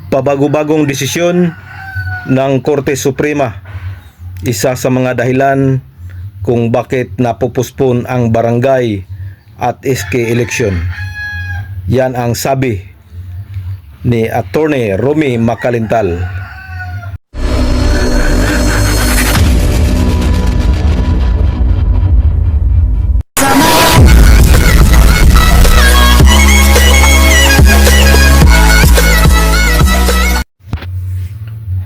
pabago-bagong desisyon ng Korte Suprema. Isa sa mga dahilan kung bakit napupuspon ang barangay at SK election. Yan ang sabi ni Attorney Romy Macalintal.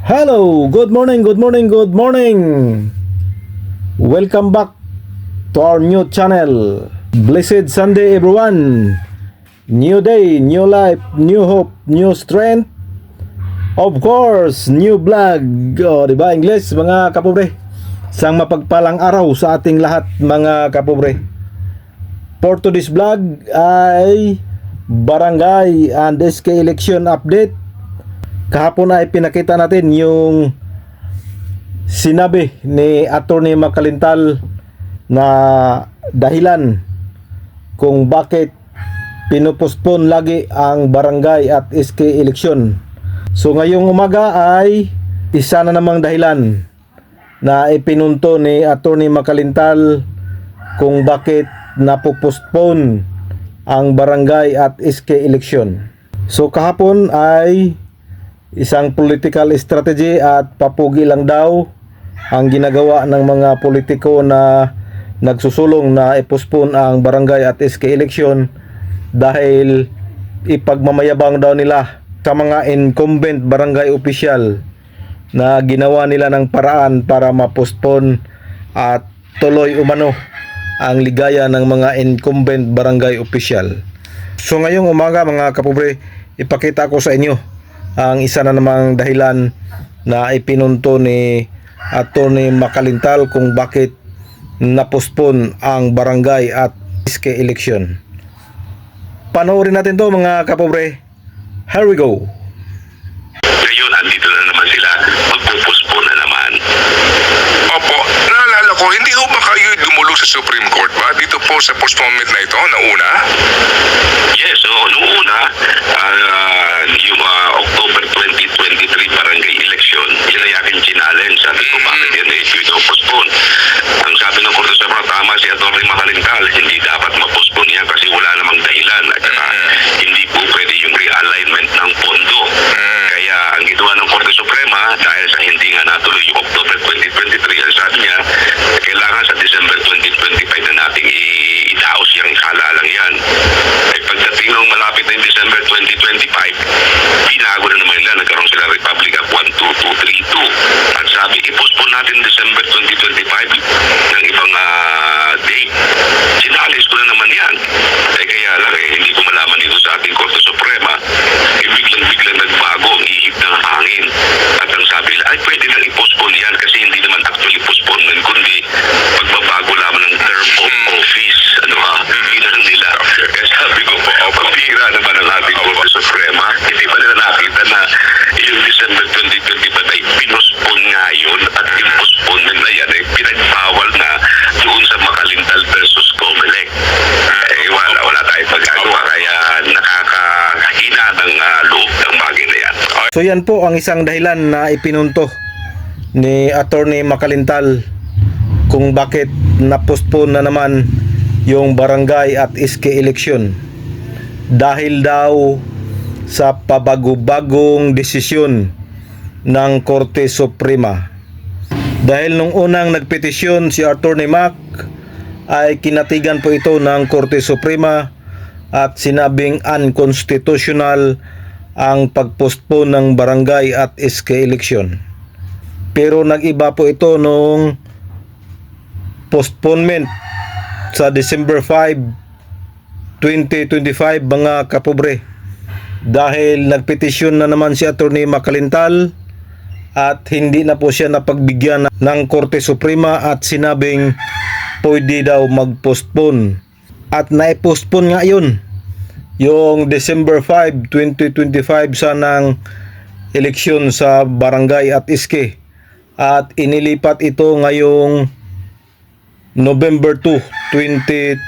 Hello, good morning. Welcome back to our new channel. Blessed Sunday everyone. New day, new life, new hope, new strength. Of course, new vlog. Diba English mga kapobre? Isang mapagpalang araw sa ating lahat mga kapobre. For today's vlog ay barangay and SK election update. Kahapon ay pinakita natin yung sinabi ni Attorney Macalintal na dahilan kung bakit pinupospon lagi ang barangay at SK election. So ngayong umaga ay isa na namang dahilan na ipinunto ni Attorney Macalintal kung bakit napopospon ang barangay at SK election. So kahapon ay isang political strategy at papugi lang daw ang ginagawa ng mga politiko na nagsusulong na ipospon ang barangay at SK election dahil ipagmamayabang daw nila sa mga incumbent barangay official na ginawa nila ng paraan para mapospon at tuloy umano ang ligaya ng mga incumbent barangay official. So ngayong umaga mga kapobre, ipakita ko sa inyo ang isa na namang dahilan na ipinunto ni Attorney Macalintal kung bakit napospon ang barangay at SK election. Panoorin natin to mga kapobre. Here we go. Ngayon, andito na naman sila. Magpupospon na naman. Opo, naalala ko, hindi ho ba kayo dumulog sa Supreme Court ba? Dito po sa postponement na ito, nauna? Yes, noong una, yung October 2023 barangay election, yun ay aking challenge. Sabi ko, bakit yan postpone? Ang sabi ng Korte Suprema, tama si Atty. Macalintal, hindi dapat ma-postpone yan kasi wala namang dahilan. At hindi po pwede yung realignment ng pondo. Kaya ang ginawa ng Korte Suprema, dahil sa hindi nga natuloy yung October 2023, ang sabi niya, kailangan sa December 2025 na nating idaos yung halalang yan. Ay pagdating ng malapit na yung December 2025, binago na naman nila, nagkaroon sila Republic Act 12232. At sabi, i-postpone natin December 2025 ng ibang date. Sinalis ko na naman yan. Kaya lang hindi ko malaman dito sa ating Korte Suprema, biglang nagbago ang ihip ng hangin. At ang sabi nila, ay pwede lang i-postpone yan kasi hindi naman actually postponement, kundi pagbabago lamang ng term of office. Bilang nila. Kaya sabi ko po, pabira naman ang ating Korte Suprema. Hindi pa nila nakita na yung December 2025 ay pinospone nga yun at yung postponement na yan ay pinagbawal na doon sa Macalintal versus Comelec. Wala tayong magagawa kaya nakakahina ng loob ng bagay na yan. So yan po ang isang dahilan na ipinunto ni Attorney Macalintal kung bakit napostpone na naman yung barangay at SK election. Dahil daw sa pabago-bagong desisyon ng Korte Suprema. Dahil nung unang nagpetisyon si Attorney Mac ay kinatigan po ito ng Korte Suprema at sinabing unconstitutional ang pagpostpone ng barangay at SK election. Pero nag-iba po ito nung postponement sa December 5, 2025 mga kapobre. Dahil nagpetisyon na naman si Attorney Macalintal at hindi na po siya napagbigyan ng Korte Suprema at sinabing pwede daw mag-postpone. At na-postpone nga yun. Yung December 5, 2025 sanang eleksyon sa barangay at SK. At inilipat ito ngayong November 2,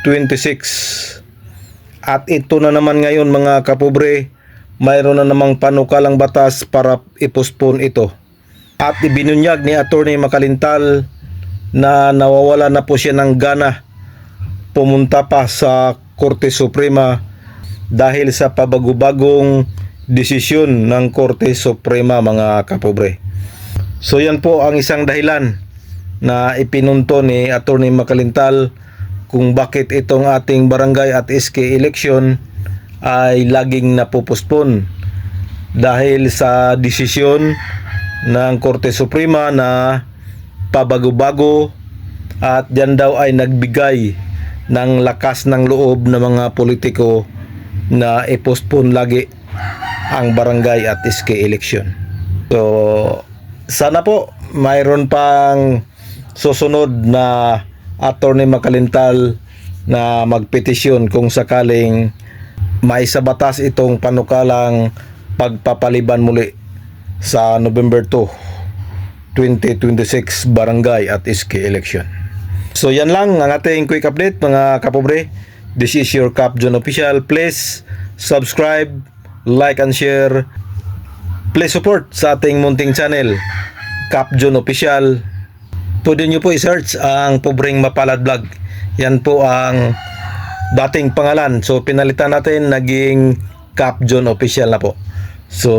2026. At ito na naman ngayon mga kapobre, mayroon na namang panukalang batas para i-postpone ito. At ibinunyag ni Attorney Makalintal na nawawala na po siya ng gana pumunta pa sa Korte Suprema dahil sa pabago-bagong desisyon ng Korte Suprema, mga kapobre. So yan po ang isang dahilan na ipinunto ni Attorney Makalintal kung bakit itong ating barangay at SK election ay laging napopospon dahil sa desisyon ng Korte Suprema na pabago-bago, at yan daw ay nagbigay ng lakas ng loob ng mga politiko na i-postpone lagi ang barangay at SK election. So sana po mayroon pang susunod na Attorney Makalintal na magpetisyon kung sakaling maisabatas itong panukalang pagpapaliban muli sa November 2, 2026 barangay at SK election. So yan lang ang ating quick update, mga kapobre. This is your Cap John Official. Please subscribe, like and share. Please support sa ating munting channel, Cap John Official. Pwede nyo po i-search ang Pobreng Mapalad Vlog. Yan po ang dating pangalan. So pinalitan natin, naging Cap John Official na po. So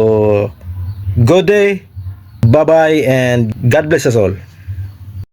good day, bye bye, and God bless us all.